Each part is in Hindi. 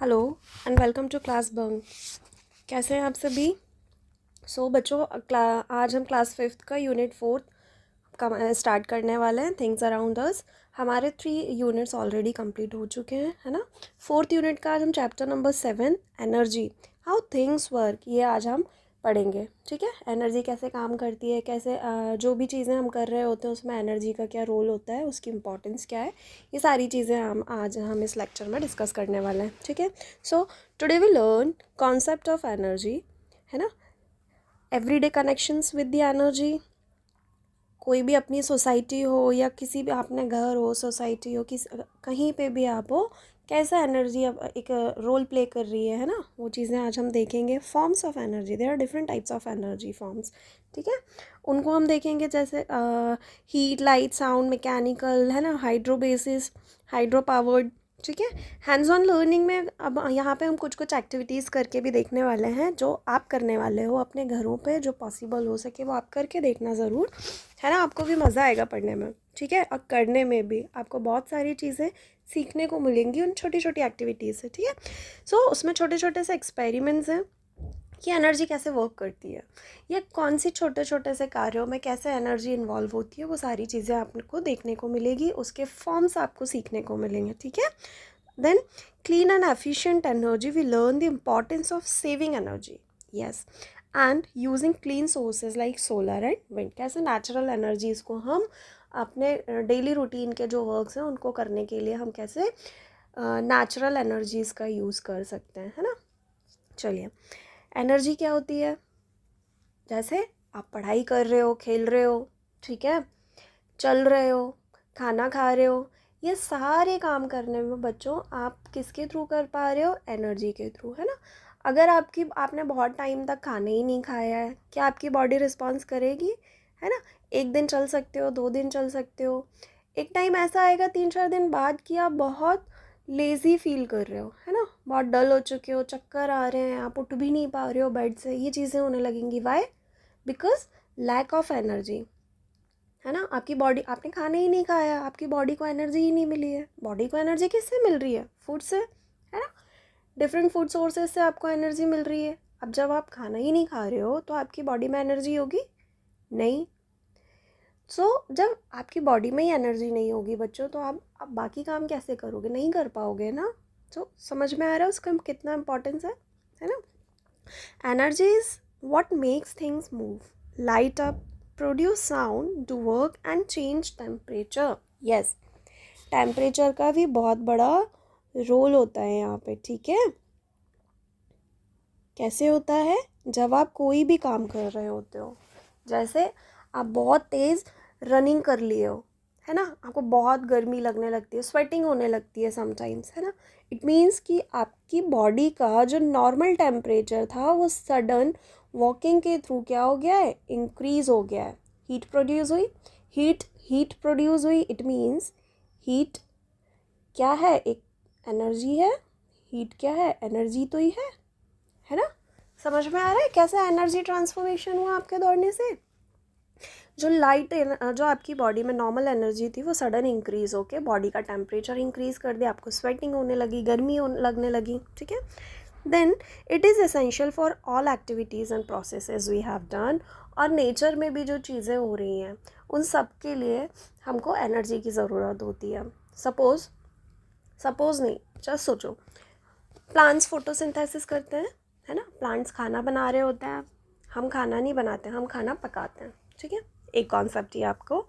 Hello and welcome to class bunk. कैसे हैं आप सभी? बच्चों, आज हम क्लास फिफ्थ का यूनिट फोर्थ का स्टार्ट करने वाले हैं, थिंग्स अराउंड अस। हमारे 3 यूनिट्स ऑलरेडी कंप्लीट हो चुके हैं, है ना। फोर्थ यूनिट का आज हम chapter number 7 energy how things work, ये आज हम पढ़ेंगे। ठीक है, एनर्जी कैसे काम करती है, कैसे जो भी चीज़ें हम कर रहे होते हैं उसमें एनर्जी का क्या रोल होता है, उसकी इंपॉर्टेंस क्या है, ये सारी चीज़ें हम इस लेक्चर में डिस्कस करने वाले हैं। ठीक है, so today we learn concept of energy, है ना। Everyday connections with the energy. कोई भी अपनी सोसाइटी हो या किसी भी अपने घर हो, सोसाइटी हो, कहीं पे भी आप हो, कैसा एनर्जी अब एक रोल प्ले कर रही है ना, वो चीज़ें आज हम देखेंगे। Forms of energy, there are different types of energy forms. ठीक है, उनको हम देखेंगे, जैसे हीट, लाइट, साउंड, मैकेनिकल, है ना, हाइड्रो बेसिस, हाइड्रो पावर्ड। ठीक है, हैंड्स ऑन लर्निंग में अब यहाँ पे हम कुछ कुछ एक्टिविटीज़ करके भी देखने वाले हैं, जो आप करने वाले हो अपने घरों पे, जो पॉसिबल हो सके वो आप करके देखना ज़रूर, है ना। आपको भी मज़ा आएगा पढ़ने में, ठीक है, और करने में भी आपको बहुत सारी चीज़ें सीखने को मिलेंगी उन छोटी छोटी एक्टिविटीज़ से। ठीक है, उसमें छोटे छोटे से एक्सपेरिमेंट्स हैं कि एनर्जी कैसे वर्क करती है, या कौन सी छोटे छोटे से कार्यों में कैसे एनर्जी इन्वॉल्व होती है, वो सारी चीज़ें आपको देखने को मिलेगी, उसके फॉर्म्स आपको सीखने को मिलेंगे। ठीक है, then clean and efficient energy, we learn the importance of saving energy, yes, and using clean sources like solar and wind. कैसे नेचुरल एनर्जीज़ को हम अपने डेली रूटीन के जो वर्क्स हैं उनको करने के लिए हम कैसे नेचुरल एनर्जीज़ का यूज़ कर सकते हैं, है ना। चलिए, एनर्जी क्या होती है? जैसे आप पढ़ाई कर रहे हो, खेल रहे हो, ठीक है, चल रहे हो, खाना खा रहे हो, ये सारे काम करने में बच्चों आप किसके थ्रू कर पा रहे हो? एनर्जी के थ्रू, है ना। अगर आपने बहुत टाइम तक खाना ही नहीं खाया है, क्या आपकी बॉडी रिस्पॉन्स करेगी? है ना। एक दिन चल सकते हो, 2 दिन चल सकते हो, एक टाइम ऐसा आएगा 3-4 दिन बाद कि आप बहुत लेज़ी फील कर रहे हो, है ना, बहुत डल हो चुके हो, चक्कर आ रहे हैं, आप उठ भी नहीं पा रहे हो बेड से, ये चीज़ें होने लगेंगी। Why? Because lack of energy, है ना। आपकी बॉडी, आपने खाना ही नहीं खाया, आपकी बॉडी को एनर्जी ही नहीं मिली है। बॉडी को एनर्जी किससे मिल रही है? फूड से, है ना। डिफरेंट फूड सोर्सेज से आपको एनर्जी मिल रही है। अब जब आप खाना ही नहीं खा रहे हो तो आपकी बॉडी में एनर्जी होगी नहीं। जब आपकी बॉडी में ही एनर्जी नहीं होगी बच्चों, तो आप बाकी काम कैसे करोगे? नहीं कर पाओगे ना। समझ में आ रहा है उसका कितना इंपॉर्टेंस है ना। Energy is what makes things move, light up, produce sound, do work and change temperature. Yes, temperature का भी बहुत बड़ा रोल होता है यहाँ पे। ठीक है, कैसे होता है? जब आप कोई भी काम कर रहे होते हो, जैसे आप बहुत तेज़ रनिंग कर लिए हो, है ना, आपको बहुत गर्मी लगने लगती है, स्वेटिंग होने लगती है समटाइम्स, है ना। इट मीन्स कि आपकी बॉडी का जो नॉर्मल टेम्परेचर था वो सडन वॉकिंग के थ्रू क्या हो गया है? इंक्रीज हो गया है। हीट प्रोड्यूस हुई, हीट हीट प्रोड्यूस हुई, इट मीन्स हीट क्या है? एक एनर्जी है। हीट क्या है? एनर्जी तो ही है ना। समझ में आ रहा है कैसे एनर्जी ट्रांसफॉर्मेशन हुआ आपके दौड़ने से? जो आपकी बॉडी में नॉर्मल एनर्जी थी वो सडन इंक्रीज होके बॉडी का टेम्परेचर इंक्रीज कर दिया, आपको स्वेटिंग होने लगी, गर्मी लगने लगी। ठीक है, then it is essential for all activities and processes we have done. और नेचर में भी जो चीज़ें हो रही हैं उन सब के लिए हमको एनर्जी की ज़रूरत होती है। सपोज़ नहीं, जस्ट सोचो, प्लांट्स फोटोसिंथेसिस करते हैं, है ना। प्लांट्स खाना बना रहे होते हैं, हम खाना नहीं बनाते, हम खाना पकाते हैं। ठीक है, एक कॉन्सेप्ट ये आपको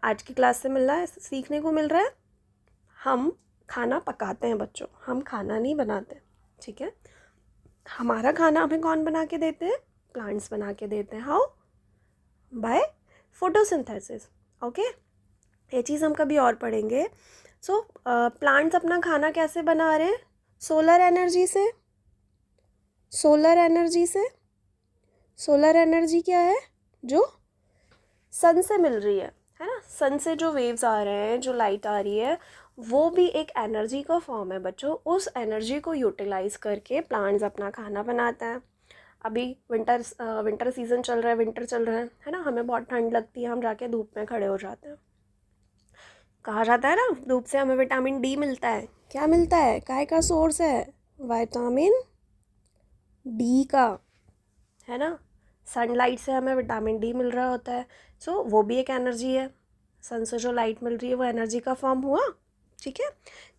आज की क्लास से मिल रहा है, सीखने को मिल रहा है। हम खाना पकाते हैं बच्चों, हम खाना नहीं बनाते। ठीक है, हमारा खाना हमें कौन बना के देते हैं? प्लांट्स बना के देते हैं। हाउ? By photosynthesis. ओके, ये चीज़ हम कभी और पढ़ेंगे। प्लांट्स अपना खाना कैसे बना रहे हैं? सोलर एनर्जी से। सोलर एनर्जी से, सोलर एनर्जी क्या है? जो सन से मिल रही है ना। सन से जो वेव्स आ रहे हैं, जो लाइट आ रही है, वो भी एक एनर्जी का फॉर्म है बच्चों। उस एनर्जी को यूटिलाइज करके प्लांट्स अपना खाना बनाता है। अभी विंटर सीजन चल रहा है, विंटर चल रहा है ना, हमें बहुत ठंड लगती है, हम जाके धूप में खड़े हो जाते हैं। कहा जाता है ना, धूप से हमें विटामिन डी मिलता है। क्या मिलता है? काय का सोर्स है? विटामिन डी का, है ना। सनलाइट से हमें विटामिन डी मिल रहा होता है, सो वो भी एक एनर्जी है। सन से जो लाइट मिल रही है वो एनर्जी का फॉर्म हुआ, ठीक है।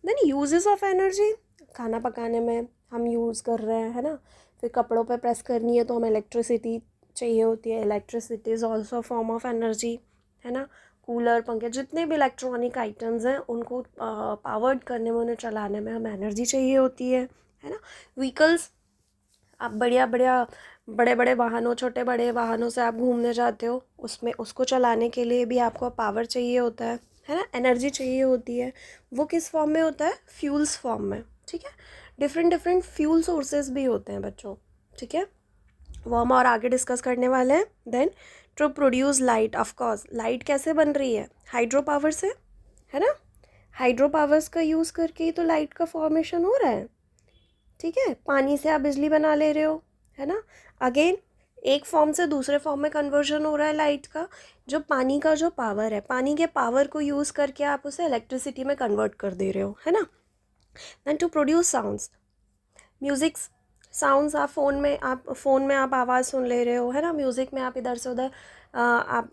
देन यूजेस ऑफ एनर्जी, खाना पकाने में हम यूज़ कर रहे हैं, है ना। फिर कपड़ों पे प्रेस करनी है तो हमें इलेक्ट्रिसिटी चाहिए होती है, electricity is also form of energy, है ना। कूलर, पंखे, जितने भी इलेक्ट्रॉनिक आइटम्स हैं उनको पावर्ड करने में, उन्हें चलाने में हमें एनर्जी चाहिए होती है ना। व्हीकल्स, आप बड़े बड़े वाहनों, छोटे बड़े वाहनों से आप घूमने जाते हो, उसमें उसको चलाने के लिए भी आपको पावर चाहिए होता है ना, एनर्जी चाहिए होती है। वो किस फॉर्म में होता है? फ्यूल्स फॉर्म में, ठीक है। डिफरेंट डिफरेंट फ्यूल सोर्सेज भी होते हैं बच्चों, ठीक है, वो हम और आगे डिस्कस करने वाले हैं। Then to produce light, of course light कैसे बन रही है? हाइड्रो पावर से, है ना। हाइड्रो पावर्स का यूज़ करके ही तो लाइट का फॉर्मेशन हो रहा है, ठीक है। पानी से आप बिजली बना ले रहे हो, है ना। अगेन एक फॉर्म से दूसरे फॉर्म में कन्वर्जन हो रहा है लाइट का। जो पानी का जो पावर है, पानी के पावर को यूज़ करके आप उसे इलेक्ट्रिसिटी में कन्वर्ट कर दे रहे हो, है ना। Then to produce sounds, music sounds, आप फ़ोन में आप आवाज़ सुन ले रहे हो, है ना। म्यूज़िक में आप इधर से उधर आप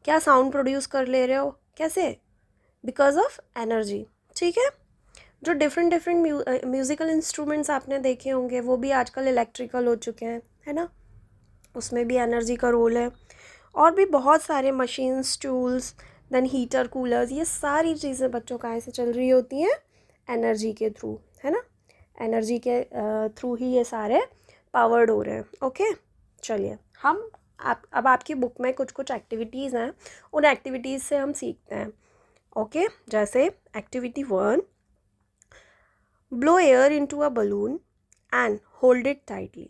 क्या साउंड प्रोड्यूस कर ले रहे हो, कैसे? बिकॉज ऑफ एनर्जी, ठीक है। जो डिफरेंट डिफरेंट म्यूज़िकल इंस्ट्रूमेंट्स आपने देखे होंगे वो भी आजकल इलेक्ट्रिकल हो चुके हैं, है ना। उसमें भी एनर्जी का रोल है। और भी बहुत सारे machines, tools, then heater, coolers, ये सारी चीज़ें बच्चों कहाँ से चल रही होती हैं? एनर्जी के थ्रू, है ना। एनर्जी के थ्रू ही ये सारे पावर्ड हो रहे हैं, ओके। चलिए हम अब आपकी बुक में कुछ कुछ एक्टिविटीज़ हैं, उन एक्टिविटीज़ से हम सीखते हैं, ओके। जैसे activity 1, blow air into a balloon and hold it tightly.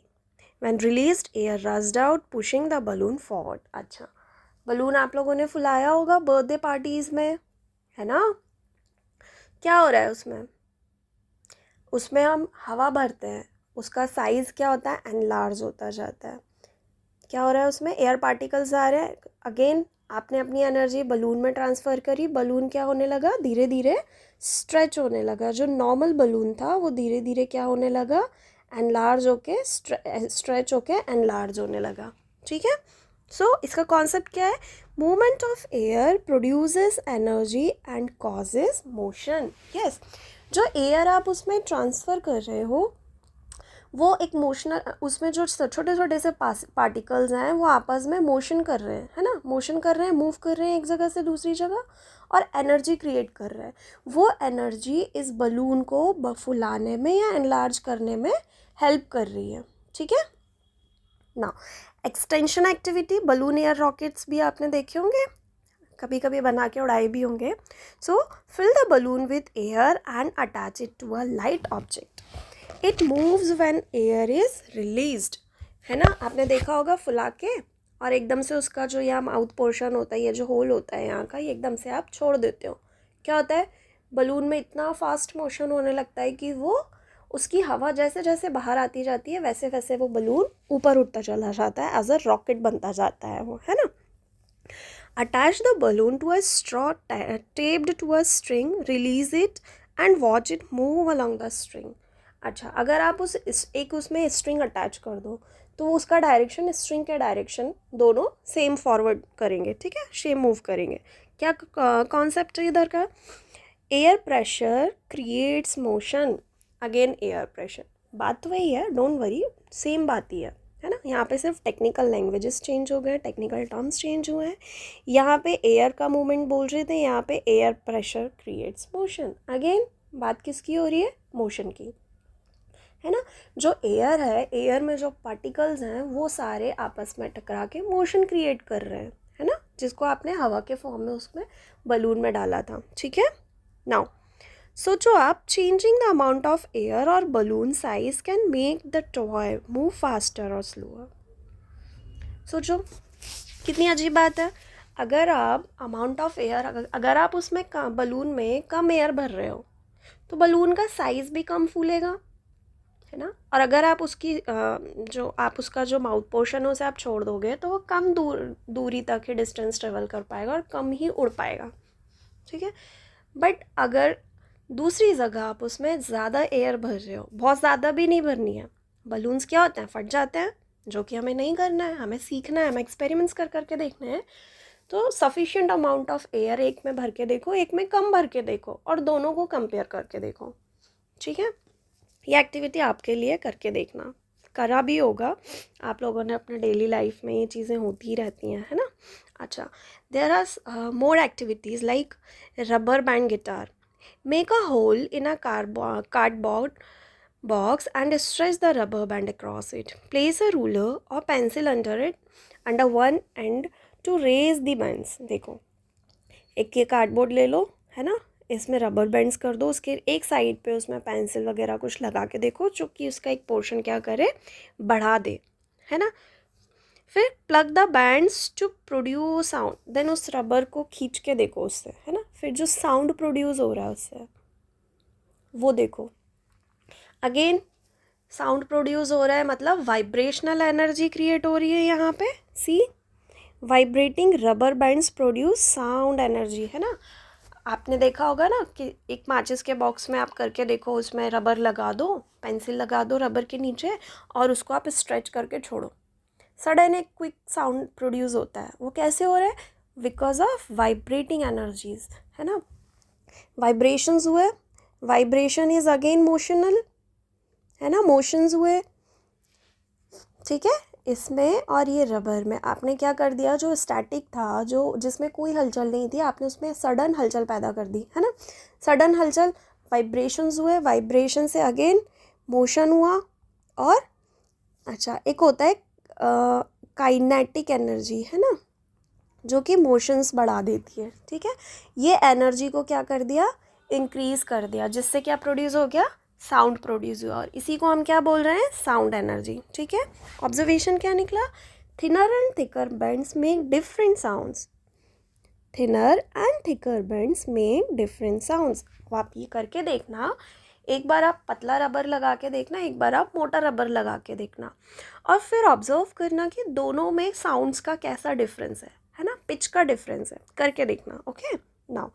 When released, air rushed out, pushing the balloon forward. अच्छा, बलून आप लोगों ने फुलाया होगा बर्थडे पार्टीज में, है ना। क्या हो रहा है उसमें? उसमें हम हवा भरते हैं, उसका साइज़ क्या होता है? एनलार्ज होता जाता है। क्या हो रहा है उसमें? एयर पार्टिकल्स आ रहे हैं। अगेन आपने अपनी एनर्जी बलून में ट्रांसफ़र करी, बलून क्या होने लगा? धीरे धीरे स्ट्रेच होने लगा। जो नॉर्मल बलून था वो धीरे धीरे क्या होने लगा? एनलार्ज होके स्ट्रेच होके एनलार्ज होने लगा, ठीक है। सो इसका कॉन्सेप्ट क्या है? Movement of air produces energy and causes motion. Yes, जो एयर आप उसमें ट्रांसफ़र कर रहे हो वो एक मोशनल, उसमें जो छोटे छोटे से पार्टिकल्स हैं वो आपस में मोशन कर रहे हैं, है ना। मोशन कर रहे हैं, मूव कर रहे हैं एक जगह से दूसरी जगह, और एनर्जी क्रिएट कर रहे हैं। वो एनर्जी इस बलून को फुलाने में या एनलार्ज करने में हेल्प कर रही है, ठीक है ना। Extension activity, balloon air rockets भी आपने देखे होंगे, कभी कभी बना के उड़ाए भी होंगे। So fill the balloon with air and attach it to a light object. It moves when air is released, है ना। आपने देखा होगा फुला के और एकदम से उसका जो यहाँ माउथ पोर्शन होता है, ये जो होल होता है यहाँ का, ये एकदम से आप छोड़ देते हो। क्या होता है? बलून में इतना फास्ट मोशन होने लगता है कि वो उसकी हवा जैसे जैसे बाहर आती जाती है वैसे वैसे वो बलून ऊपर उठता चला जाता है, एज अ रॉकेट बनता जाता है वो, है ना। Attach the balloon to a straw taped to a string, release it and watch it move along the string. अच्छा, अगर आप एक उसमें स्ट्रिंग अटैच कर दो तो उसका डायरेक्शन, स्ट्रिंग के डायरेक्शन दोनों सेम फॉरवर्ड करेंगे, ठीक है, सेम मूव करेंगे। क्या कॉन्सेप्ट है इधर का? Air pressure creates motion. Again air pressure, बात तो वही है, डोंट वरी, सेम बात ही है ना। यहाँ पे सिर्फ टेक्निकल लैंग्वेजेस चेंज हो गए, टेक्निकल टर्म्स चेंज हुए हैं। यहाँ पे एयर का मूवमेंट बोल रहे थे, यहाँ पे air pressure creates motion. Again बात किसकी हो रही है? मोशन की, है ना। जो एयर है, एयर में जो पार्टिकल्स हैं वो सारे आपस में टकरा के मोशन क्रिएट कर रहे हैं, है ना, जिसको आपने हवा के फॉर्म में उसमें बलून में डाला था, ठीक है। नाउ सोचो आप, changing the amount of air और balloon size can make the toy move faster और स्लोअर। सोचो कितनी अजीब बात है। अगर आप अमाउंट ऑफ एयर, अगर आप उसमें बलून में कम एयर भर रहे हो तो बलून का साइज़ भी कम फूलेगा, है ना। और अगर आप उसकी उसका जो माउथ पोर्शन है उसे आप छोड़ दोगे तो वो कम दूरी तक ही डिस्टेंस ट्रेवल कर पाएगा और कम ही उड़ पाएगा, ठीक है। बट अगर दूसरी जगह आप उसमें ज़्यादा एयर भर रहे हो, बहुत ज़्यादा भी नहीं भरनी है। बलून्स क्या होते हैं, फट जाते हैं, जो कि हमें नहीं करना है, हमें सीखना है, हमें एक्सपेरिमेंट्स कर करके देखने हैं। तो सफिशिएंट अमाउंट ऑफ एयर एक में भर के देखो, एक में कम भर के देखो, और दोनों को कंपेयर करके देखो। ठीक है, ये एक्टिविटी आपके लिए करके देखना, करा भी होगा आप लोगों ने अपने डेली लाइफ में, ये चीज़ें होती ही रहती हैं, है ना। अच्छा, there are more activities like rubber band guitar. Make a hole in a cardboard box and stretch the rubber band across it. Place a ruler or pencil under one end to raise the bands. देखो, एक ये कार्डबोर्ड ले लो, है ना, इसमें रबर बैंड्स कर दो, उसके एक साइड पे उसमें पेंसिल वगैरह कुछ लगा के देखो जो कि उसका एक पोर्शन क्या करे, बढ़ा दे, है ना। फिर plug the bands to produce sound, then उस रबर को खींच के देखो उससे, है ना, फिर जो साउंड प्रोड्यूस हो रहा है उससे वो देखो। अगेन साउंड प्रोड्यूस हो रहा है मतलब वाइब्रेशनल एनर्जी क्रिएट हो रही है यहाँ पे। See, vibrating rubber bands produce sound energy, है ना। आपने देखा होगा ना कि एक माचिस के बॉक्स में आप करके देखो, उसमें रबर लगा दो, पेंसिल लगा दो रबर के नीचे, और उसको आप स्ट्रेच करके छोड़ो, सडन एक क्विक साउंड प्रोड्यूस होता है। वो कैसे हो रहा है, बिकॉज ऑफ वाइब्रेटिंग एनर्जीज, है ना। वाइब्रेशंस हुए, वाइब्रेशन इज अगेन मोशनल, है ना, मोशंस हुए, ठीक है, इसमें। और ये रबर में आपने क्या कर दिया, जो स्टैटिक था, जो जिसमें कोई हलचल नहीं थी, आपने उसमें सडन हलचल पैदा कर दी, है ना। सडन हलचल, वाइब्रेशंस हुए, वाइब्रेशन से अगेन मोशन हुआ। और अच्छा, एक होता है काइनेटिक एनर्जी, है ना, जो कि मोशंस बढ़ा देती है, ठीक है। ये एनर्जी को क्या कर दिया, इंक्रीज कर दिया, जिससे क्या प्रोड्यूस हो गया, साउंड प्रोड्यूस हुआ, और इसी को हम क्या बोल रहे हैं, साउंड एनर्जी, ठीक है। ऑब्जर्वेशन क्या निकला, thinner and thicker bands make different sounds, thinner and thicker bands make different sounds. अब आप ये करके देखना, एक बार आप पतला रबर लगा के देखना, एक बार आप मोटा रबर लगा के देखना, और फिर ऑब्जर्व करना कि दोनों में साउंड्स का कैसा डिफरेंस है ना, पिच का डिफरेंस है, करके देखना। ओके, नाउ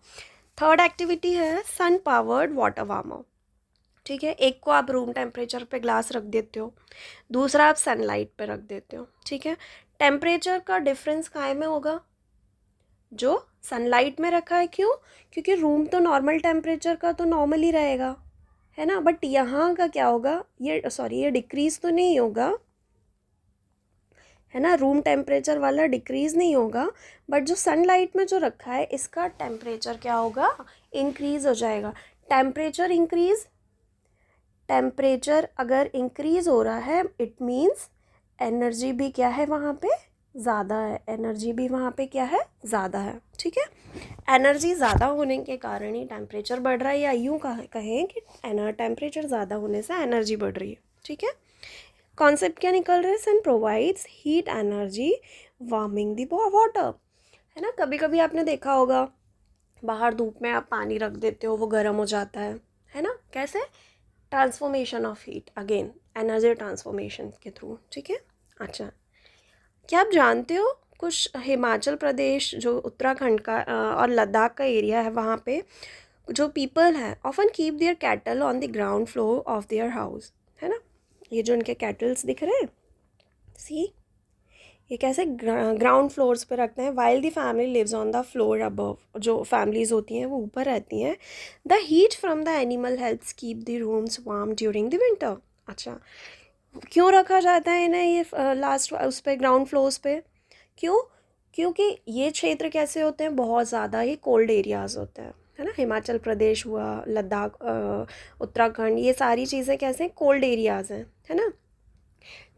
थर्ड एक्टिविटी है सन पावर्ड वाटर वार्मर। ठीक है, एक को आप रूम टेम्परेचर पे ग्लास रख देते हो, दूसरा आप सनलाइट पे रख देते हो, ठीक है। टेम्परेचर का डिफरेंस काय में होगा, जो सनलाइट में रखा है, क्यों, क्योंकि रूम तो नॉर्मल टेम्परेचर का तो नॉर्मल ही रहेगा, है ना, बट यहाँ का क्या होगा, ये डिक्रीज तो नहीं होगा, है ना, रूम टेम्परेचर वाला डिक्रीज नहीं होगा, बट जो सनलाइट में जो रखा है इसका टेम्परेचर क्या होगा, इंक्रीज हो जाएगा। टेम्परेचर इंक्रीज, टेम्परेचर अगर इंक्रीज हो रहा है इट मीन्स एनर्जी भी क्या है वहाँ पे, ज़्यादा है, एनर्जी भी वहाँ पे क्या है, ज़्यादा है, ठीक है। एनर्जी ज़्यादा होने के कारण ही टेम्परेचर बढ़ रहा है, या यूँ कहें कि टेम्परेचर ज़्यादा होने से एनर्जी बढ़ रही है, ठीक है। कॉन्सेप्ट क्या निकल रहा है, sun provides heat energy warming the water, है ना। कभी कभी आपने देखा होगा बाहर धूप में आप पानी रख देते हो, वो गर्म हो जाता है ना, कैसे, transformation of heat, again energy transformation के थ्रू, ठीक है। अच्छा, क्या आप जानते हो कुछ हिमाचल प्रदेश जो उत्तराखंड का और लद्दाख का एरिया है, वहाँ पे जो पीपल हैं often keep their cattle on the ground floor of their house, है ना। ये जो इनके कैटल्स दिख रहे हैं, सी, ये कैसे ग्राउंड फ्लोर्स पे रखते हैं, while the family lives on the floor above, जो फैमिलीज होती हैं वो ऊपर रहती हैं। The heat from the animal helps keep the rooms warm during the winter. अच्छा, क्यों रखा जाता है इन्हें ये लास्ट उस पे ग्राउंड फ्लोर्स पे, क्यों, क्योंकि ये क्षेत्र कैसे होते हैं, बहुत ज़्यादा ये कोल्ड एरियाज़ होते हैं, है ना। हिमाचल प्रदेश हुआ, लद्दाख, उत्तराखंड, ये सारी चीज़ें कैसे कोल्ड एरियाज़ हैं, है ना।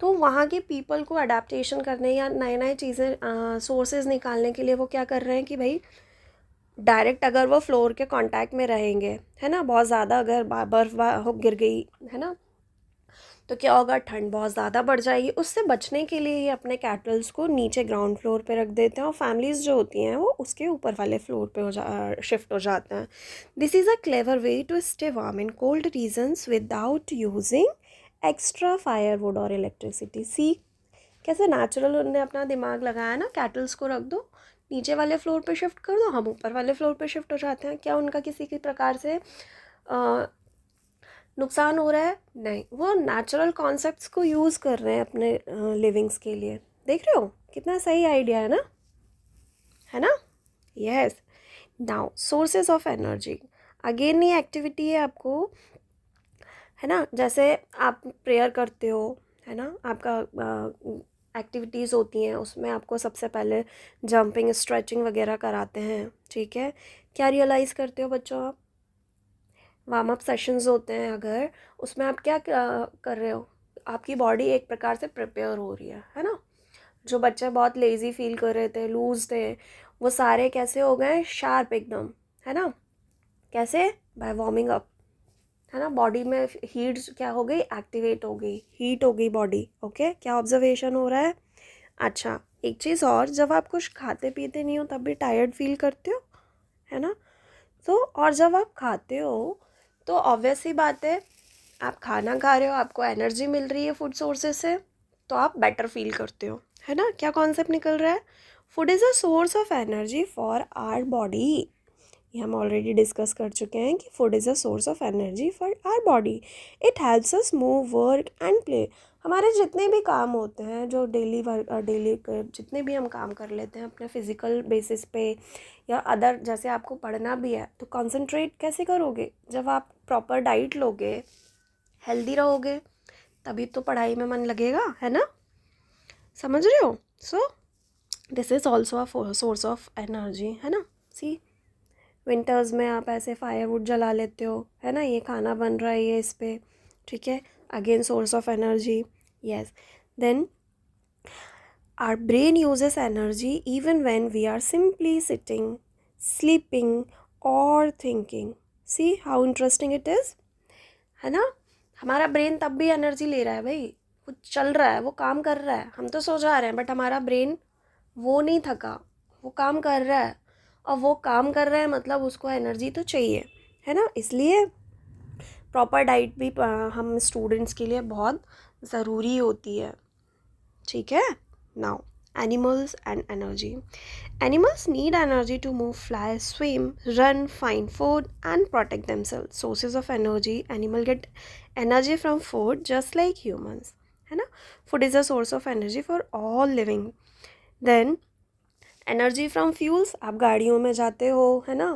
तो वहाँ के पीपल को अडेप्टेशन करने या नए नए चीज़ें सोर्सेज निकालने के लिए वो क्या कर रहे हैं कि भाई डायरेक्ट अगर वो फ्लोर के कांटेक्ट में रहेंगे, है ना, बहुत ज़्यादा अगर बर्फ़ हो गिर गई, है ना, तो क्या होगा, ठंड बहुत ज़्यादा बढ़ जाएगी। उससे बचने के लिए ये अपने कैटल्स को नीचे ग्राउंड फ्लोर पे रख देते हैं, और फैमिलीज़ जो होती हैं वो उसके ऊपर वाले फ्लोर पे शिफ्ट हो जाते हैं। This is a clever way to stay warm in cold regions without using extra firewood और इलेक्ट्रिसिटी। सी, कैसे नेचुरल उन्होंने अपना दिमाग लगाया ना, कैटल्स को रख दो नीचे वाले फ्लोर पे शिफ्ट कर दो, हम ऊपर वाले फ्लोर पे शिफ्ट हो जाते हैं, क्या उनका किसी भी प्रकार से नुकसान हो रहा है? नहीं, वो नेचुरल कॉन्सेप्ट्स को यूज़ कर रहे हैं अपने लिविंग्स के लिए। देख रहे हो कितना सही आइडिया है ना, है ना? Yes. Now sources of energy, again ये एक्टिविटी है आपको, है ना? जैसे आप प्रेयर करते हो, है ना, आपका एक्टिविटीज़ होती हैं, उसमें आपको सबसे पहले जंपिंग स्ट्रेचिंग वगैरह कराते हैं, ठीक है? क्या रियलाइज़ करते हो बच्चों आप? वार्म अप सेशंस होते हैं, अगर उसमें आप क्या कर रहे हो, आपकी बॉडी एक प्रकार से प्रिपेयर हो रही है ना? जो बच्चे बहुत लेज़ी फील कर रहे थे, लूज थे, वो सारे कैसे हो गए? शार्प एकदम, है ना? कैसे? बाय वार्मिंग अप, है ना? बॉडी में हीट क्या हो गई? एक्टिवेट हो गई, हीट हो गई बॉडी। ओके, क्या ऑब्जर्वेशन हो रहा है? अच्छा, एक चीज़ और, जब आप कुछ खाते पीते नहीं हो तब भी टायर्ड फील करते हो, है ना? तो और जब आप खाते हो तो ऑब्वियस सी बात है, आप खाना खा रहे हो, आपको एनर्जी मिल रही है फूड सोर्सेज से, तो आप बेटर फील करते हो, है ना? क्या कॉन्सेप्ट निकल रहा है? Food is a source of energy for our body. ये हम ऑलरेडी डिस्कस कर चुके हैं कि food is a source of energy for our body. It helps us move, work and play. हमारे जितने भी काम होते हैं, जो डेली वर्क, डेली जितने भी हम काम कर लेते हैं अपने फिजिकल बेसिस पे या अदर, जैसे आपको पढ़ना भी है तो कंसंट्रेट कैसे करोगे? जब आप प्रॉपर डाइट लोगे, हेल्दी रहोगे, तभी तो पढ़ाई में मन लगेगा, है ना? समझ रहे हो? So this is also a source of energy, है ना? सी, विंटर्स में आप ऐसे फायरवुड जला लेते हो, है ना? ये खाना बन रहा है ये इस पे, ठीक है? Again source of energy. Yes. Then our brain uses energy even when we are simply sitting, sleeping or thinking. See how interesting it is, है ना? हमारा ब्रेन तब भी एनर्जी ले रहा है भाई, वो चल रहा है, वो काम कर रहा है, हम तो सो जा रहे हैं बट हमारा ब्रेन वो नहीं थका, वो काम कर रहा है, और वो काम कर रहा है मतलब उसको एनर्जी तो चाहिए, है ना? इसलिए प्रॉपर डाइट भी हम स्टूडेंट्स के लिए बहुत ज़रूरी होती है, ठीक है? Now animals and energy. Animals need energy to move, fly, swim, run, find food and protect themselves. Sources of energy, animal get energy from food just like humans, है ना? Food is a source of energy for all living. Then energy from fuels, आप गाड़ियों में जाते हो, है ना?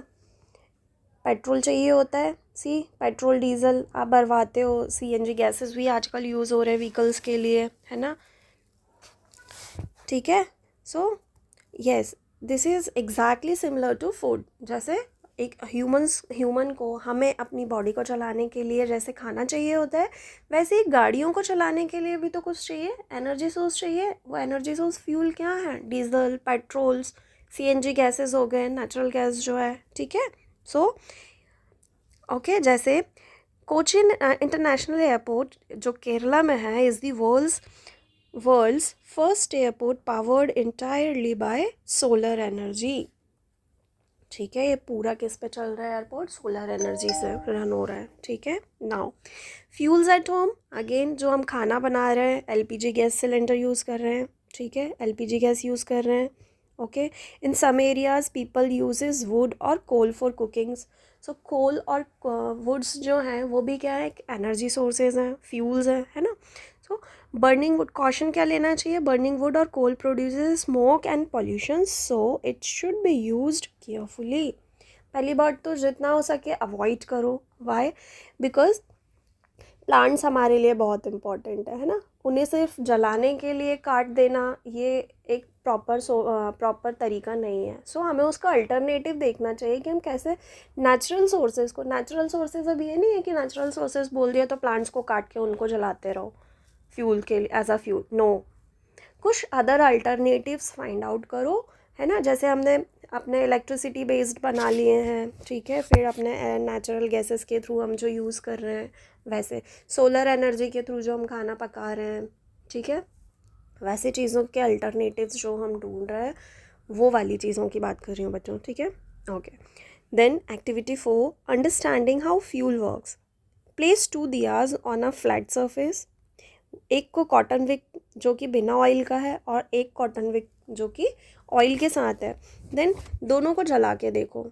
पेट्रोल चाहिए होता है, सी, पेट्रोल डीजल आप भरवाते हो, सीएनजी गैसेस भी आजकल यूज़ हो रहे हैं व्हीकल्स के लिए, है ना? ठीक है? So yes, this is exactly similar to food. जैसे एक ह्यूमन को, हमें अपनी बॉडी को चलाने के लिए जैसे खाना चाहिए होता है, वैसे ही गाड़ियों को चलाने के लिए भी तो कुछ चाहिए, एनर्जी सोर्स चाहिए। वो एनर्जी सोर्स फ्यूल क्या है? डीजल, पेट्रोल्स, सीएनजी गैसेस हो गए, नेचुरल गैस जो है, ठीक है? सो ओके, जैसे कोचिन इंटरनेशनल एयरपोर्ट जो केरला में है is the world's first airport powered entirely by solar energy, ठीक है? ये पूरा किस पे चल रहा है एयरपोर्ट? सोलर एनर्जी से रन हो रहा है, ठीक है? Now fuels at home, again जो हम खाना बना रहे हैं, एलपीजी गैस सिलेंडर यूज़ कर रहे हैं, ठीक है? एलपीजी गैस यूज़ कर रहे हैं, okay? In some areas people uses wood और कोल फॉर कुकिंग्स। सो कोल और वुड्स जो हैं वो भी क्या है? एनर्जी सोर्सेज हैं, फ्यूल्स हैं, है ना? सो बर्निंग वुड, कॉशन क्या लेना चाहिए? बर्निंग वुड और coal produces smoke and pollution, so it should be used carefully. पहली बात तो जितना हो सके अवॉइड करो। वाई? बिकॉज प्लांट्स हमारे लिए बहुत इम्पॉर्टेंट है ना? उन्हें सिर्फ जलाने के लिए काट देना ये एक प्रॉपर तरीका नहीं है। सो हमें उसका अल्टरनेटिव देखना चाहिए कि हम कैसे नेचुरल सोर्सेज अब ये नहीं है कि नेचुरल सोर्सेज बोल दिया तो प्लांट्स को काट के उनको जलाते रहो फ्यूल के लिए, एज अ फ्यूल। नो, कुछ अदर अल्टरनेटिव्स फाइंड आउट करो, है ना? जैसे हमने अपने इलेक्ट्रिसिटी बेस्ड बना लिए हैं, ठीक है? फिर अपने नेचुरल गैसेस के थ्रू हम जो यूज़ कर रहे हैं, वैसे सोलर एनर्जी के थ्रू जो हम खाना पका रहे हैं, ठीक है? वैसे चीज़ों के अल्टरनेटिव्स जो हम ढूंढ रहे हैं, वो वाली चीज़ों की बात कर रही हूँ बच्चों, ठीक है? Okay. Then activity 4, understanding how fuel works. Place 2 diyas on a flat surface. एक को कॉटन विक जो कि बिना ऑयल का है और एक कॉटन विक जो कि ऑयल के साथ है। देन दोनों को जला के देखो,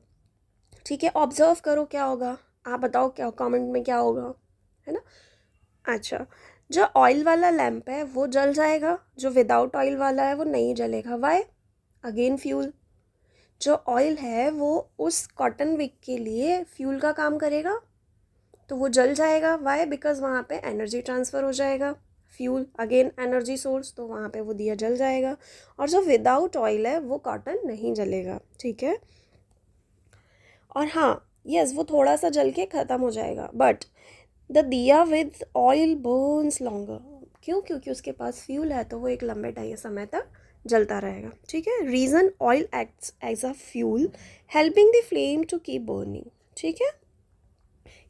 ठीक है? ऑब्जर्व करो क्या होगा। आप बताओ क्या कमेंट में क्या होगा, है ना। अच्छा, जो ऑयल वाला लैंप है वो जल जाएगा, जो विदाउट ऑयल वाला है वो नहीं जलेगा। वाई? Again fuel. जो ऑयल है वो उस कॉटन विक के लिए फ्यूल का काम करेगा, तो वो जल जाएगा। वाई? बिकॉज वहाँ पे एनर्जी ट्रांसफ़र हो जाएगा। फ्यूल अगेन एनर्जी सोर्स, तो वहाँ पे वो दिया जल जाएगा। और जो विदाउट ऑयल है वो कॉटन नहीं जलेगा, ठीक है। और हाँ, यस, वो थोड़ा सा जल के ख़त्म हो जाएगा, बट द दिया विद ऑयल बर्न्स लॉन्गर। क्यों? क्योंकि उसके पास फ्यूल है, तो वो एक लंबे टाइम समय तक जलता रहेगा, ठीक है। Reason, oil acts as a fuel helping the flame to keep burning, ठीक है।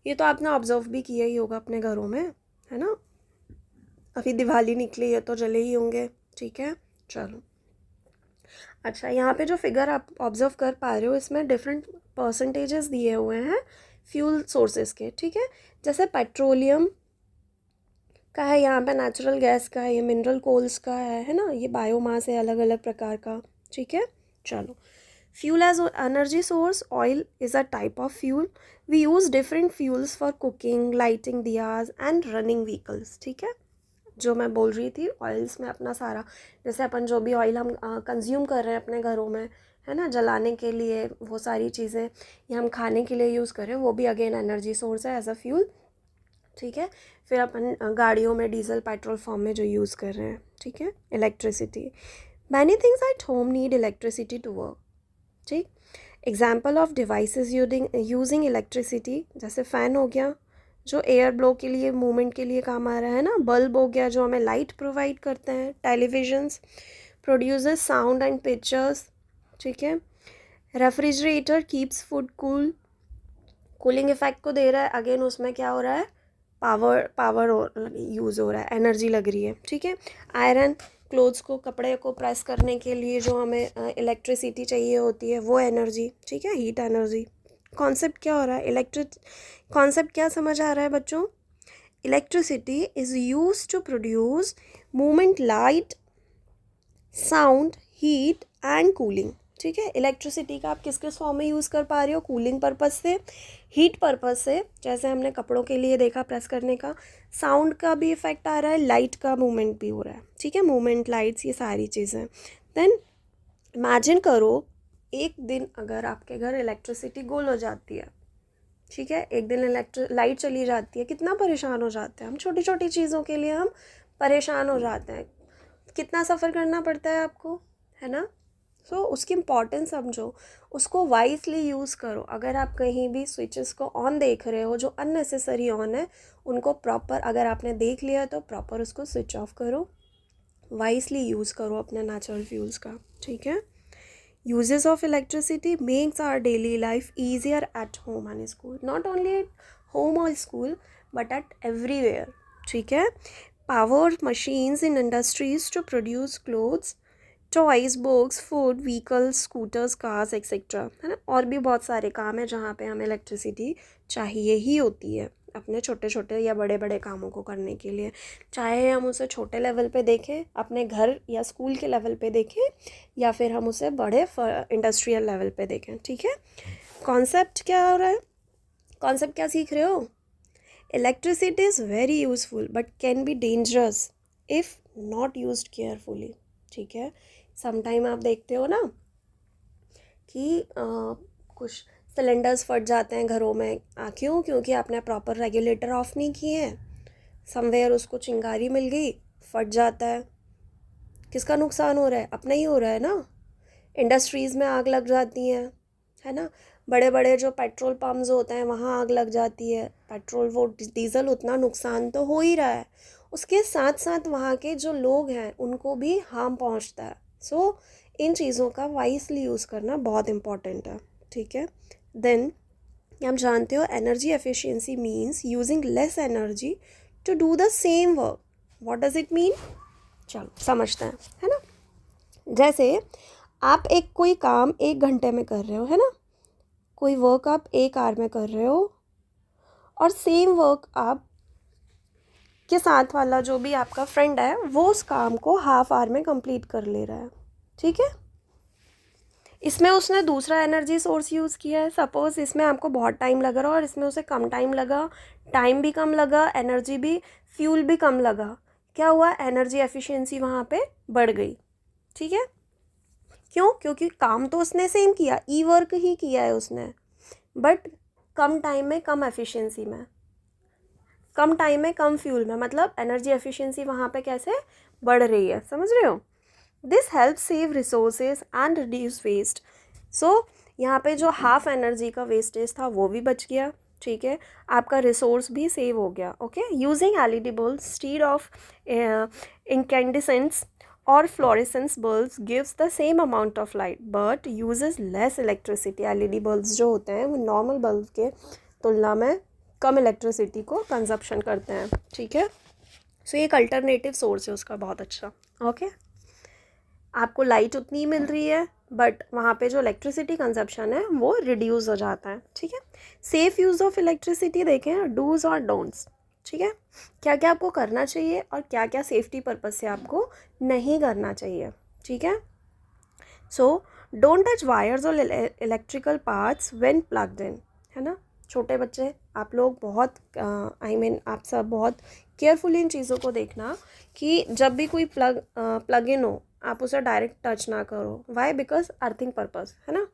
ये तो आपने ऑब्जर्व भी किया ही होगा अपने घरों में, है ना। अभी दिवाली निकली है तो जले ही होंगे, ठीक है। चलो, अच्छा, यहाँ पे जो फिगर आप ऑब्जर्व कर पा रहे हो इसमें डिफरेंट परसेंटेजेस दिए हुए हैं फ्यूल सोर्सेज के, ठीक है। जैसे पेट्रोलियम का है, यहाँ पे नेचुरल गैस का है, ये मिनरल कोल्स का है ना, ये बायोमास है अलग अलग प्रकार का, ठीक है। चलो, fuel as energy source, oil is a type of fuel. We use different fuels for cooking, lighting diyas and running vehicles, ठीक है। जो मैं बोल रही थी, ऑयल्स में अपना सारा, जैसे अपन जो भी ऑयल हम कंज्यूम कर रहे हैं अपने घरों में, है ना, जलाने के लिए, वो सारी चीज़ें, या हम खाने के लिए यूज़ करें, वो भी अगेन एनर्जी सोर्स है एज अ फ्यूल, ठीक है। फिर अपन गाड़ियों में डीजल पेट्रोल फॉर्म में जो यूज़ कर रहे हैं, ठीक है। Electricity, many things at home need electricity to work, ठीक। Example of devices using electricity, जैसे फ़ैन हो गया जो एयर ब्लो के लिए, मूवमेंट के लिए काम आ रहा है ना। बल्ब हो गया जो हमें लाइट प्रोवाइड करते हैं। Televisions produces sound and pictures, ठीक है। Refrigerator keeps food cool, cooling effect को दे रहा है, अगेन उसमें क्या हो रहा है, पावर यूज़ हो रहा है, एनर्जी लग रही है, ठीक है। आयरन, क्लोथ्स को, कपड़े को प्रेस करने के लिए जो हमें इलेक्ट्रिसिटी चाहिए होती है, वो एनर्जी, ठीक है, हीट एनर्जी। कॉन्सेप्ट क्या हो रहा है, कॉन्सेप्ट क्या समझ आ रहा है बच्चों? Electricity is use to produce movement, light, sound, heat and cooling, ठीक है। इलेक्ट्रिसिटी का आप किस किस फॉर्म में यूज़ कर पा रहे हो? कूलिंग पर्पज़ से, हीट पर्पज़ से, जैसे हमने कपड़ों के लिए देखा प्रेस करने का। साउंड का भी इफेक्ट आ रहा है, लाइट का मूवमेंट भी हो रहा है, ठीक है, मूवमेंट, लाइट्स, ये सारी चीज़ें। देन इमेजिन करो, एक दिन अगर आपके घर इलेक्ट्रिसिटी गोल हो जाती है, ठीक है, एक दिन लाइट चली जाती है, कितना परेशान हो जाते हैं हम, छोटी छोटी चीज़ों के लिए हम परेशान हो जाते हैं, कितना सफ़र करना पड़ता है आपको, है ना। सो उसकी इम्पॉर्टेंस समझो, उसको वाइसली यूज़ करो। अगर आप कहीं भी स्विचेस को ऑन देख रहे हो जो अननेसेसरी ऑन है, उनको प्रॉपर, अगर आपने देख लिया तो प्रॉपर उसको स्विच ऑफ करो, वाइसली यूज़ करो अपने नेचुरल फ्यूल्स का, ठीक है। Uses of electricity makes our daily life easier at home and school. Not only at home or school, but at everywhere. ठीक है. Power machines in industries to produce clothes, toys, books, food, vehicles, scooters, cars, etc. है ना. और भी बहुत सारे काम है जहाँ पे हमें इलेक्ट्रिसिटी चाहिए ही होती है अपने छोटे छोटे या बड़े बड़े कामों को करने के लिए। चाहे हम उसे छोटे लेवल पे देखें, अपने घर या स्कूल के लेवल पे देखें, या फिर हम उसे बड़े इंडस्ट्रियल लेवल पे देखें, ठीक है। कॉन्सेप्ट क्या हो रहा है, कॉन्सेप्ट क्या सीख रहे हो? Electricity is very useful but can be dangerous if not used carefully, ठीक है। समटाइम आप देखते हो ना कि कुछ सिलेंडर्स फट जाते हैं घरों में, क्यों? क्योंकि आपने प्रॉपर रेगुलेटर ऑफ नहीं किए हैं, समवेयर उसको चिंगारी मिल गई, फट जाता है। किसका नुकसान हो रहा है? अपना ही हो रहा है ना। इंडस्ट्रीज़ में आग लग जाती हैं, है ना। बड़े बड़े जो पेट्रोल पम्प्स होते हैं वहाँ आग लग जाती है, पेट्रोल वो डीजल, उतना नुकसान तो हो ही रहा है, उसके साथ साथ वहाँ के जो लोग हैं उनको भी हार्म पहुँचता है। सो इन चीज़ों का वाइसली यूज़ करना बहुत इम्पॉर्टेंट है, ठीक है। देन आप जानते हो energy efficiency means using less energy to do the same work. What does it mean? चलो समझते हैं, है ना। जैसे आप एक कोई काम 1 घंटे में कर रहे हो, है ना, कोई वर्क आप 1 आवर में कर रहे हो, और सेम वर्क आप के साथ वाला जो भी आपका फ्रेंड है वो उस काम को हाफ आवर में कंप्लीट कर ले रहा है, ठीक है। इसमें उसने दूसरा एनर्जी सोर्स यूज़ किया है, सपोज़ इसमें आपको बहुत टाइम लग रहा है और इसमें उसे कम टाइम लगा, टाइम भी कम लगा, एनर्जी भी, फ्यूल भी कम लगा, क्या हुआ, एनर्जी एफिशिएंसी वहाँ पे बढ़ गई। ठीक है, क्यों? क्योंकि काम तो उसने सेम किया, ई वर्क ही किया है उसने, बट कम टाइम में कम एफिशिएंसी में, कम टाइम में कम फ्यूल में, मतलब एनर्जी एफिशिएंसी वहाँ पे कैसे बढ़ रही है, समझ रहे हो? This help save resources and reduce waste. So यहाँ पे जो हाफ एनर्जी का वेस्टेज था वो भी बच गया। ठीक है, आपका रिसोर्स भी सेव हो गया। Okay, using LED bulb instead of incandescents or fluorescence bulbs gives the same amount of light but uses less electricity। LED bulbs जो होते हैं वो नॉर्मल बल्ब के तुलना में कम इलेक्ट्रिसिटी को कंजप्शन करते हैं। ठीक है, सो ये एक अल्टरनेटिव सोर्स है उसका, बहुत अच्छा। ओके, आपको लाइट उतनी ही मिल रही है बट वहाँ पे जो इलेक्ट्रिसिटी कंजप्शन है वो रिड्यूस हो जाता है। ठीक है, सेफ़ यूज़ ऑफ इलेक्ट्रिसिटी देखें, डूज और डोंट्स। ठीक है, क्या क्या आपको करना चाहिए और क्या क्या सेफ्टी पर्पज़ से आपको नहीं करना चाहिए। ठीक है, सो डोंट टच वायर्स और electrical parts when plugged in, है ना। छोटे बच्चे आप लोग बहुत आप सब बहुत केयरफुली इन चीज़ों को देखना कि जब भी कोई प्लग इन हो आप उसे डायरेक्ट टच ना करो। वाई? बिकॉज अर्थिंग पर्पस, है ना,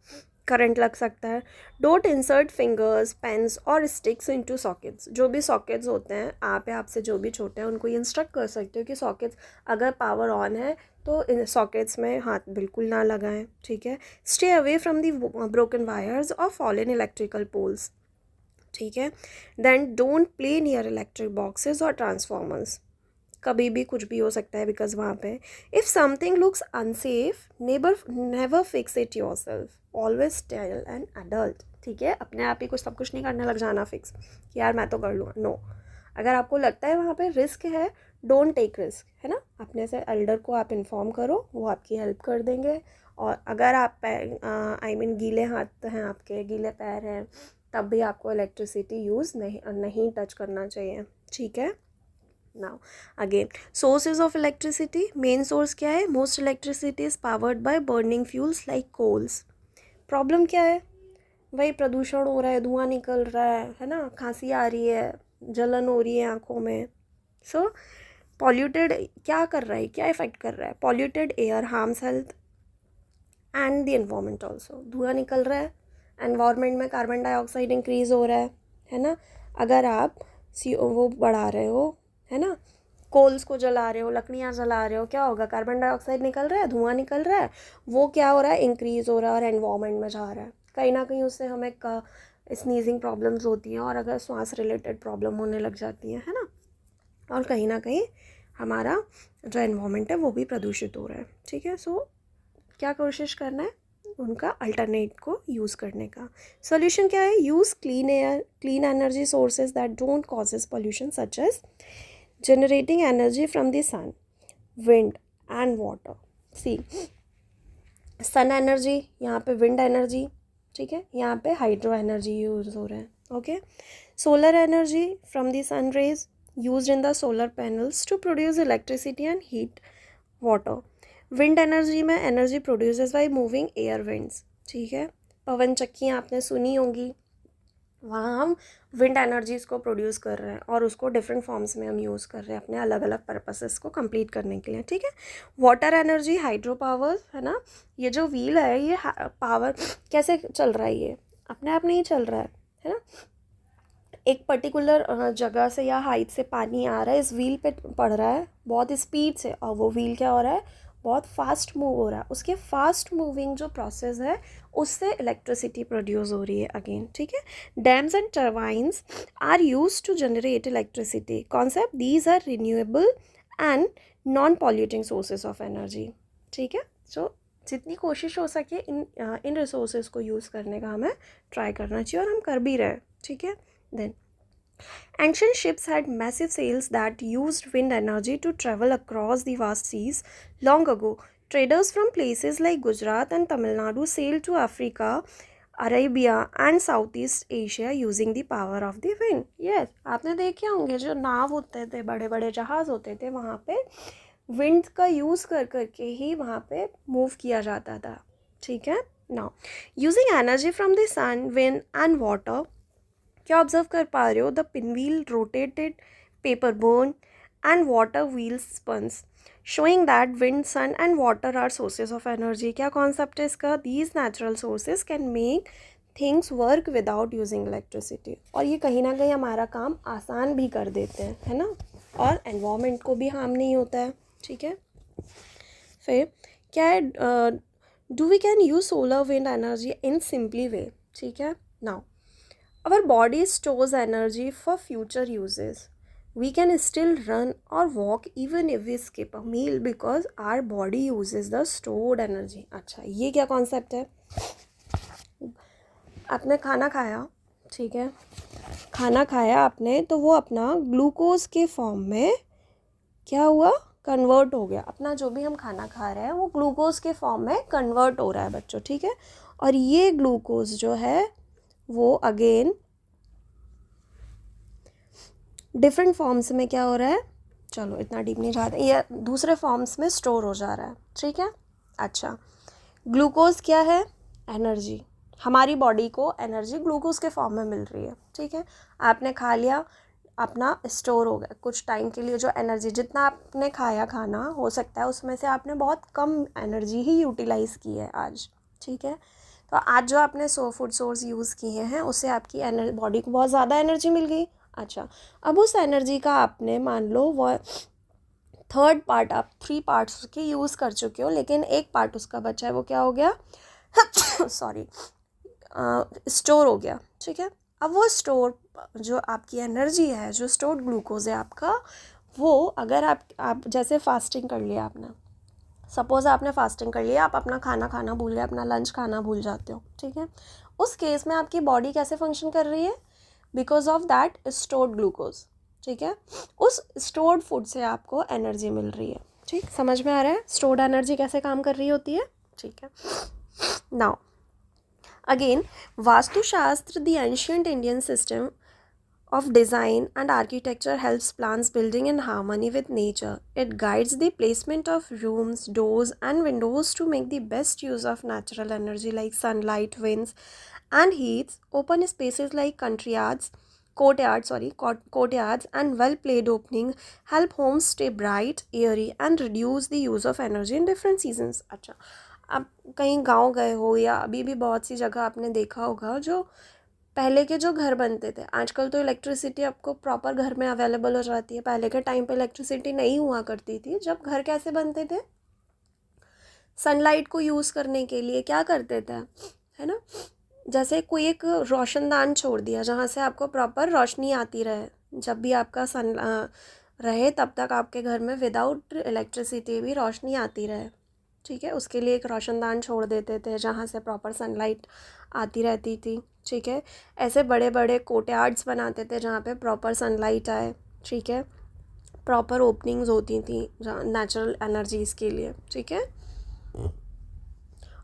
करंट लग सकता है। डोंट इंसर्ट फिंगर्स, पेन्स और स्टिक्स इनटू सॉकेट्स। जो भी सॉकेट्स होते हैं, आप या आपसे जो भी छोटे हैं उनको इंस्ट्रक्ट कर सकते हो कि सॉकेट्स अगर पावर ऑन है तो इन सॉकेट्स में हाथ बिल्कुल ना लगाएं। ठीक है, stay away from the broken wires और फॉलन इलेक्ट्रिकल पोल्स। ठीक है, then don't play near electric boxes और ट्रांसफॉर्मर्स। कभी भी कुछ भी हो सकता है बिकॉज वहाँ पे if something looks unsafe never fix it yourself, always tell an adult. ठीक है, अपने आप ही कुछ सब कुछ नहीं करने लग जाना फिक्स कि यार मैं तो कर लूँगा। नो, अगर आपको लगता है वहाँ पे रिस्क है, डोंट टेक रिस्क, है ना। अपने से एल्डर को आप इन्फॉर्म करो, वो आपकी हेल्प कर देंगे। और अगर आप गीले हाथ हैं, आपके गीले पैर हैं, तब भी आपको इलेक्ट्रिसिटी यूज़ नहीं टच करना चाहिए। ठीक है, now again sources of electricity. Main source क्या है? Most electricity is powered by burning fuels like coals. Problem क्या है? वही प्रदूषण हो रहा है, धुआं निकल रहा है ना, खांसी आ रही है, जलन हो रही है आँखों में। सो पॉल्यूटेड क्या कर रहा है, क्या इफेक्ट कर रहा है? Polluted air harms health and the environment also. धुआं निकल रहा है, एनवायरनमेंट में कार्बन डाइऑक्साइड इंक्रीज हो रहा है ना। अगर आप वो बढ़ा रहे हो, है ना, कोल्स को जला रहे हो, लकड़ियाँ जला रहे हो, क्या होगा? कार्बन डाइऑक्साइड निकल रहा है, धुआं निकल रहा है, वो क्या हो रहा है? इंक्रीज़ हो रहा है और एनवायरनमेंट में जा रहा है। कहीं ना कहीं उससे हमें स्नीजिंग प्रॉब्लम्स होती हैं और अगर श्वास रिलेटेड प्रॉब्लम होने लग जाती है ना, और कहीं ना कहीं हमारा जो एनवायरनमेंट है वो भी प्रदूषित हो रहा है। ठीक है, सो क्या कोशिश करना है? उनका अल्टरनेट को यूज़ करने का। सोल्यूशन क्या है? Use clean air, clean energy sources that don't causes pollution, such as generating energy from the sun, wind and water। see, sun energy, यहाँ पे विंड एनर्जी, ठीक है, यहाँ पे हाइड्रो एनर्जी यूज़ हो रहा है। Okay, solar energy from the sun rays used in the solar panels to produce electricity and heat water. Wind energy में energy produces by moving air winds. ठीक है, पवन चक्कियाँ आपने सुनी होंगी, वहाँ हम विंड एनर्जीज़ को प्रोड्यूस कर रहे हैं और उसको डिफरेंट फॉर्म्स में हम यूज़ कर रहे हैं अपने अलग अलग पर्पसेस को कंप्लीट करने के लिए। ठीक है, वाटर एनर्जी, हाइड्रो पावर, है ना। ये जो व्हील है ये पावर कैसे चल रहा है? ये अपने आप नहीं चल रहा है ना। एक पर्टिकुलर जगह से या हाइट से पानी आ रहा है, इस व्हील पे पड़ रहा है बहुत स्पीड से, और वो व्हील क्या हो रहा है? बहुत फास्ट मूव हो रहा है। उसके फास्ट मूविंग जो प्रोसेस है उससे इलेक्ट्रिसिटी प्रोड्यूस हो रही है अगेन। ठीक है, dams and turbines are use to generate electricity. Concept, these are renewable and non polluting sources of energy. ठीक है, सो जितनी कोशिश हो सके इन रिसोर्सेज को यूज़ करने का हमें ट्राई करना चाहिए और हम कर भी रहे हैं। ठीक है, then ancient ships had massive sails that used wind energy to travel across the vast seas. Long ago, traders from places like Gujarat and Tamil Nadu sailed to Africa, Arabia and Southeast Asia using the power of the wind. Yes, आपने देखे होंगे जो नाव होते थे, बड़े बड़े जहाज़ होते थे, वहाँ पे विंड का यूज़ कर करके ही वहाँ पे मूव किया जाता था। ठीक है, now using energy from the sun, wind and water, क्या ऑब्जर्व कर पा रहे हो? The pinwheel rotated, paper born and water wheels spun, showing that wind, sun and water are sources of energy. क्या कॉन्सेप्ट है इसका? These natural sources can make things work without using electricity. और ये कहीं ना कहीं हमारा काम आसान भी कर देते हैं, है ना, और एनवायरनमेंट को भी हार्म नहीं होता है। ठीक है, फिर क्या है? Do we can use solar wind energy in simply way. ठीक है, now our body stores energy for future uses. We can still run or walk even if we skip a meal because our body uses the stored energy. अच्छा, ये क्या कॉन्सेप्ट है? आपने खाना खाया, ठीक है, खाना खाया आपने, तो वो अपना ग्लूकोज के फॉर्म में क्या हुआ? कन्वर्ट हो गया। अपना जो भी हम खाना खा रहे हैं वो ग्लूकोज के फॉर्म में कन्वर्ट हो रहा है बच्चों। ठीक है, और ये ग्लूकोज जो है वो अगेन डिफरेंट फॉर्म्स में क्या हो रहा है? चलो इतना डीप नहीं जाते, ये दूसरे फॉर्म्स में स्टोर हो जा रहा है। ठीक है, अच्छा, ग्लूकोज क्या है? एनर्जी। हमारी बॉडी को एनर्जी ग्लूकोज के फॉर्म में मिल रही है। ठीक है, आपने खा लिया, अपना स्टोर हो गया कुछ टाइम के लिए। जो एनर्जी जितना आपने खाया खाना, हो सकता है उसमें से आपने बहुत कम एनर्जी ही यूटिलाइज़ की है आज। ठीक है, तो आज जो आपने फूड सोर्स यूज़ किए हैं उससे आपकी बॉडी को बहुत ज़्यादा एनर्जी मिल गई। अच्छा, अब उस एनर्जी का आपने मान लो वो थर्ड पार्ट, आप 3 पार्ट्स के यूज़ कर चुके हो, लेकिन एक पार्ट उसका बचा है, वो क्या हो गया? सॉरी, स्टोर हो गया। ठीक है, अब वो स्टोर जो आपकी एनर्जी है, जो स्टोर्ड ग्लूकोज है आपका, वो अगर आप जैसे फास्टिंग कर लिया आपने, सपोज़ आपने फास्टिंग कर लिया, आप अपना खाना खाना भूल गए, अपना लंच खाना भूल जाते हो। ठीक है, उस केस में आपकी बॉडी कैसे फंक्शन कर रही है? Because of that stored glucose. ठीक है, उस स्टोर्ड फूड से आपको एनर्जी मिल रही है। ठीक, समझ में आ रहा है स्टोर्ड एनर्जी कैसे काम कर रही होती है? ठीक है, now again, Vastushastra, the ancient Indian system of design and architecture helps plants building in harmony with nature. It guides the placement of rooms, doors and windows to make the best use of natural energy like sunlight, winds and heats. Open spaces like courtyards and well placed openings help homes stay bright, airy and reduce the use of energy in different seasons. अच्छा, आप कहीं गांव गए हो या अभी भी बहुत सी जगह आपने देखा होगा, जो पहले के जो घर बनते थे, आजकल तो इलेक्ट्रिसिटी आपको प्रॉपर घर में अवेलेबल हो जाती है। पहले के टाइम पे इलेक्ट्रिसिटी नहीं हुआ करती थी। जब घर कैसे बनते थे? सनलाइट को यूज़ करने के लिए क्या करते थे, है ना, जैसे कोई एक रोशनदान छोड़ दिया जहाँ से आपको प्रॉपर रोशनी आती रहे, जब भी आपका सन रहे तब तक आपके घर में विदाउट इलेक्ट्रिसिटी भी रोशनी आती रहे। ठीक है, उसके लिए एक रोशनदान छोड़ देते थे जहाँ से प्रॉपर सनलाइट आती रहती थी। ठीक है, ऐसे बड़े बड़े कोर्टयार्ड्स बनाते थे जहाँ पे प्रॉपर सनलाइट आए। ठीक है, प्रॉपर ओपनिंग्स होती थी नेचुरल एनर्जीज़ के लिए। ठीक है,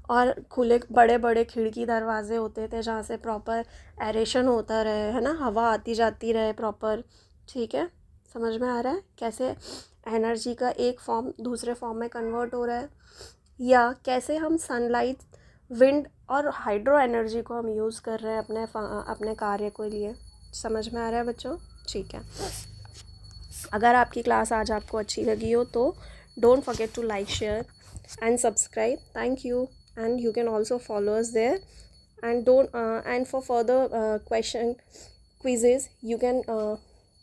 और खुले बड़े बड़े खिड़की दरवाजे होते थे जहाँ से प्रॉपर एरेशन होता रहे, है ना, हवा आती जाती रहे प्रॉपर। ठीक है, समझ में आ रहा है कैसे एनर्जी का एक फॉर्म दूसरे फॉर्म में कन्वर्ट हो रहा है, या कैसे हम सनलाइट, विंड और हाइड्रो एनर्जी को हम यूज़ कर रहे हैं अपने कार्य के लिए। समझ में आ रहा है बच्चों? ठीक है, अगर आपकी क्लास आज आपको अच्छी लगी हो तो don't forget to like, share and subscribe. Thank you, and you can also follow us there, and don't and for further quizzes you can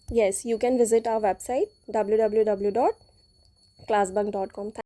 yes, you can visit our website www.classbunk.com.